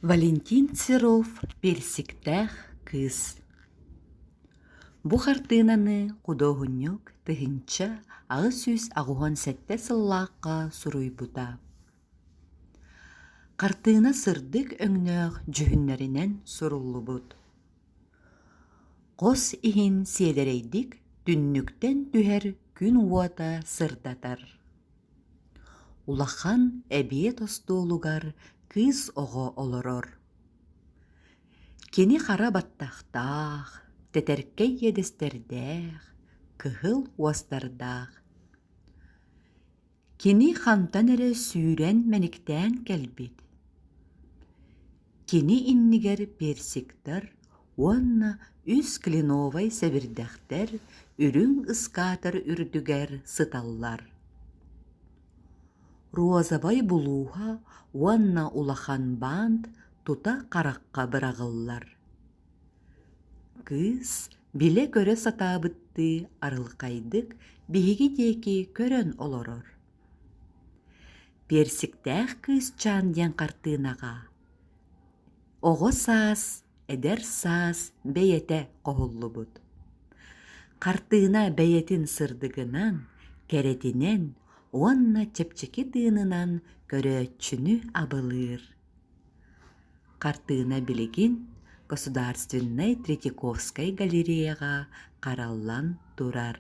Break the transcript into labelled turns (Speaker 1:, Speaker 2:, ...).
Speaker 1: Валентин Серов «Персиктаах кыыс». Бу картинаны кудоһуннук тыһынча агыс үс агуһан сәтте сыллааққа суруйбута. Картына сырдык өңнөөх жүһүннәринен суруллубут. Кос иһин сиэлэрейдик түннүктен түһэр күн уота сырдатар. Улахан эбие тостуулугар кыыс оҕо олорор. Кини хара баттахтаах, тетэркэй едестердээх, кыһыл уостардаах. Кини хантан эрэ сүүрэн мэниктään кэлбит. Кини иннигэр персиктар, уонна үс клиновай сэбирдэхтэр, үрүң ыскаатар үрдүгэр сыталлар. Розабай булууха уанна улахан банд тута каракка бырагыллар. Кыыс биле көрө сатаабытты арылкайдык биһиги диэки көрөн олорор. Персиктаах кыыс чаан диэн картынага оҕо саас, эдер саас бэйэте коһуллубут. Картына бэйэтин сырдыгынан, керетинен, уонна чепчеки тыынынан көрөөччүнү абылыыр. Картына билигин Государственной Третьяковской галереяга караллан турар.